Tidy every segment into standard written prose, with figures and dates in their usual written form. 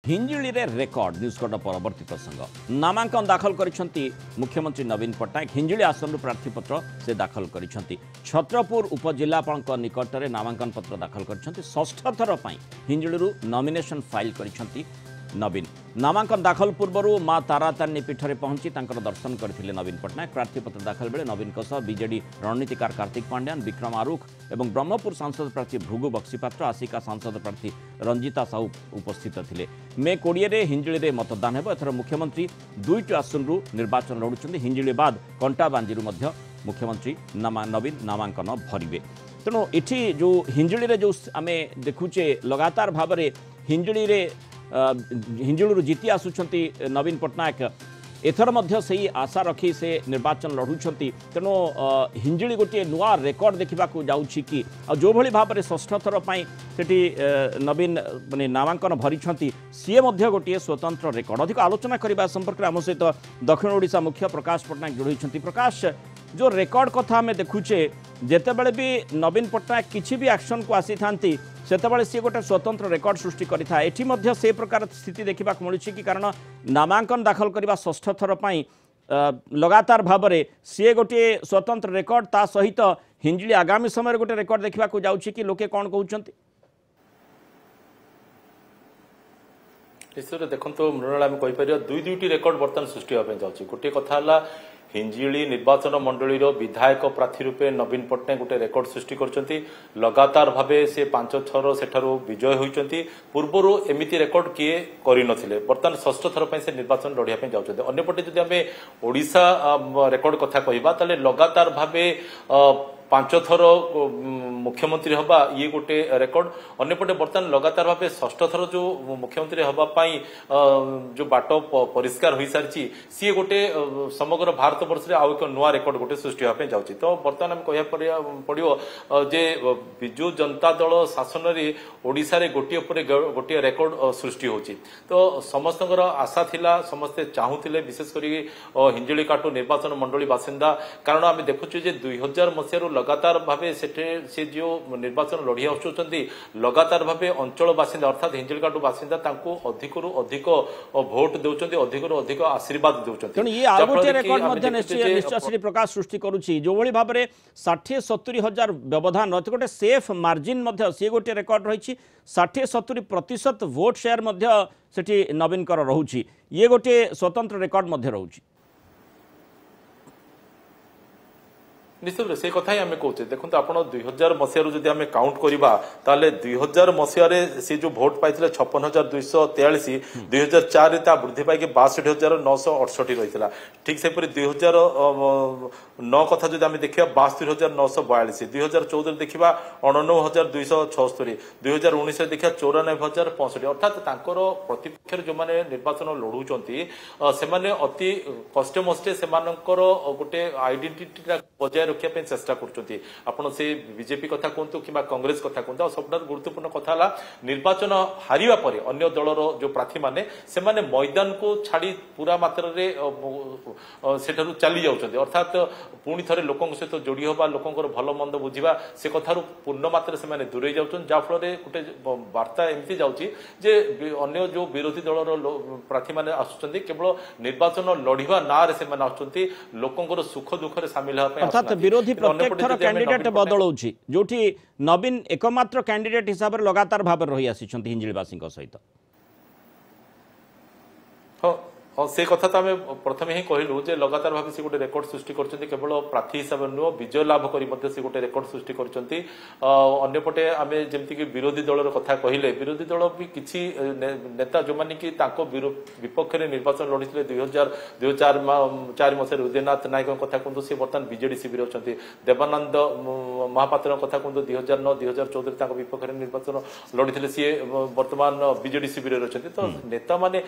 हिंजिली रे रेकर्ड न्यूजकट परवर्ती प्रसंग नामांकन दाखल करिसेंती मुख्यमंत्री नवीन पट्टनायक हिंजिली आसन प्रार्थीपत्र से दाखल करिसेंती छत्रपुर उपजिलापाल निकट में नामांकन पत्र दाखल करिसेंती षष्ठ थर पई हिंजिली नॉमिनेशन फाइल करिसेंती नवीन नामांकन दाखल पूर्व माँ तारातारिणी पीठ में पहुंची दर्शन करते नवीन पट्टनायक प्रार्थीपत्र दाखल बेले नवीन बीजेडी रणनीतिकार कार्तिक पांड्यान विक्रम आरुख और ब्रह्मपुर सांसद प्रार्थी भृगु बक्सीपात्र आसिका सांसद प्रार्थी रंजिता साहू उपस्थित थे मे 20 हिंजिली में मतदान हो एथर मुख्यमंत्री 2टी आसनरू निर्वाचन लड़ुंट हिंजिली बाद कंटाबांजीरू मुख्यमंत्री नवीन नामांकन भरिवे तेणु ये जो हिंजिली जो आम देखुचे लगातार भाव में हिंजिली हिंजिलू जीति आसुंच नवीन पट्टनायक एथर मध्य से आशा रखी से निर्वाचन लड़ुंट तेणु हिंजिली गोटे नुआ रेकर्ड देखा जाऊँगी कि जो भली भाव में षष्ठ थर पर नवीन माने नामांकन भरी सी गोटे स्वतंत्र रेकर्ड अधिक आलोचना करने संपर्क में आम सहित दक्षिण ओडिशा मुख्य प्रकाश पट्टनायक जोड़ी प्रकाश जो रेकर्ड कथा आम देखुचे जितेबले भी नवीन पट्टनायक किसी भी एक्शन को आसी था सेतबले सी गोटे स्वतंत्र रेकर्ड सृष्टि करिथा एठी मध्य से प्रकार स्थिति देखा मिली कि कारण नामांकन दाखल करने षष्ठ थर पर लगातार भाव में सी गोटे स्वतंत्र रेकर्ड ता सहित हिंजिली आगामी समय गोटे रेकर्ड देखा जाऊँगी कि लोके कौन कहते निश्चित देखो मृणाल आम कहीपर दुईटी रेकर्ड बर्तमान सृष्टि होगा जाऊँगी गोटे कथा हिंजिली निर्वाचन मंडलीर विधायक प्रार्थी रूपे नवीन पट्टनायक गोटे रेकर्ड सृष्टि करछंती लगातार भावे से 5 थर सेठारु विजय होइछंती पूर्वरु एमिति रेकर्ड किए करि नथिले बर्तमान षष्ठ थर पय से निर्वाचन लढिया पय जाउछंती अन्यपटे जदि आमे ओडिशा रेकर्ड कथा कहिबा ताले लगातार भावे 5 थर मुख्यमंत्री हवा ये गोटे रेकर्ड अन्यपटे बर्तमान लगातार भाव षष्ठ थर जो मुख्यमंत्री हवाई जो बाट परिष्कार हो सारी सी गोटे समग्र भारत वर्ष में आउ एक नुआ रेकर्ड गोटे सृष्टि होगा जाऊँगी तो बर्तमान आम कह पड़ो जे विजु जनता दल शासन में ओडिशा रे गोटे रेकर्ड सृष्टि होची तो समस्त आशा थिला समस्ते चाहूले विशेषकर हिंजिली काटू निर्वाचन मंडली बासिंदा कारण आम देखुचे 2000 मसीह लगातार भावे से जो निर्वाचन लड़ी आसुंच लगातार भावे अंचल बासिंदा अर्थात हिंजिलकाटू बासिंदा अधिक अधिक भोट दौरान अधिक अधिक आशीर्वाद दौरान निश्चय प्रकाश सृष्टि करुच्ची जो भाई भाव में 60-70 हजार व्यवधान गोटे सेफ मार्जिन सी गोटे रेकर्ड रही 60-70% भोट शेयर से नवीन रोचे ये गोटे स्वतंत्र रेकर्ड रोचे निश्चित से कथा ही आम कहे देखो आप 2000 मसीह जब आम काउंट करवा ताले 2000 मसीह से जो भोट पाई 56,243 2004 वृद्धि पाई 62,968 रही ठीक से 2009 कथा जो आम देखा 72,942 2014 देखा 89,276 2019 देखा 94,065 अर्थात प्रतिपक्ष जो मैंने निर्वाचन लड़ुंट से अति कष्टे मष्टे से गोटे आइडेंटिटी बजाय रखा चेष्टा कर बीजेपी कथा कहतु कि कांग्रेस कथा कहतु सब गुरुत्वपूर्ण कथा निर्वाचन हारिबा परे अन्य दलर जो प्रार्थी माने से माने मैदान को छाड़ी पूरा मात्रा सेठारु चली जाउछन्ते अर्थात पुणी थे लोक सहित जोड़ी हवा लोकर भल मंद बुझा से कथार पूर्ण मात्रा से दूरे जाउछन जा फल गोटे वार्ता एमती जाउछि जे अन्य जो विरोधी दलर प्रार्थी माने आसुछन्ते केवल निर्वाचन लड़िबा ना रे से माने आसुछन्ते लोकर सुख दुख रे शामिल होबा अर्थात विरोधी प्रत्येक थर कैंडिडेट बदलाउछि जोठी नवीन एकमात्र कैंडिडेट हिसाब से लगातार भाव रही आसी हिंजिलवासी सहित हाँ से कथा तो आम प्रथम ही कहलु जे लगातार भाव से गोटे रेकर्ड सृष्टि करछन्ती केवल प्रार्थी हिसाब से नुह विजय लाभ करी से गोटे रेकर्ड सृष्टि करछन्ती अन्यपटे आम जमती कि विरोधी दलर कथा कहले विरोधी दल भी किसी नेता जो माने कि तांको विपक्ष में निर्वाचन लड़ी 2004 मसीह उदयनाथ नायक कथा कहतु सी बर्तमान बीजेडी शिविर अच्छा देवानंद महापात्र कथा कहतु 2009 2014 विपक्ष में निर्वाचन लड़ी सी बर्तमान बीजेडी शिविर अच्छा तो नेता माने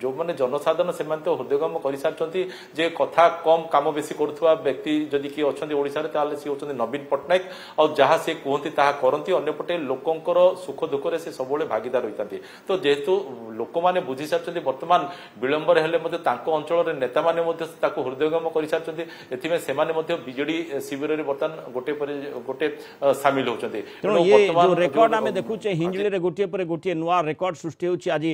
जो मैंने जनसाधारण से हृदयगम कर सारी जे कथा कम काम बेसी करुवा व्यक्ति जदि किए अच्छा ओडिशा सी होती नवीन पट्टनायक और जहाँ से कहती करती अंपटे लोकंर सुख दुख से सब भागीदार होता तो जेहेतु लोक मैंने बुझी सारी बर्तमान विलंबर हेले अंचल नेता मैंने हृदयगम कर सारी बीजेडी शिविर में बर्तमान गोटे सामिल होती रेकर्ड आम देखुचे हिंजिली गोटे गोटे नुआ रेकर्ड सृष्टि होची आज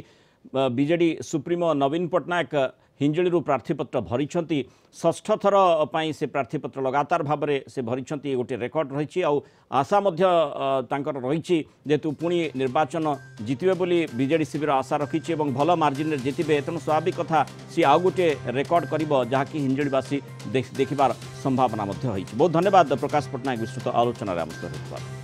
बीजेडी सुप्रीमो नवीन पट्टनायक हिंजली प्रार्थीपत्र भरी षष्ठ थर पर से प्रार्थीपत्र लगातार भाव में से भरी गोटे रेकर्ड रही आशा रही जेतु पुणी निर्वाचन जितबे बोली बीजेडी शिविर आशा रखी भल मार्जिन जितबे तेणु स्वाभाविक कथा सी आउ गोटे रेकर्ड कर जहाँकि हिंजलीवासी देखिबार संभावना बहुत धन्यवाद प्रकाश पट्टनायक विस्तृत आलोचन आम सहित।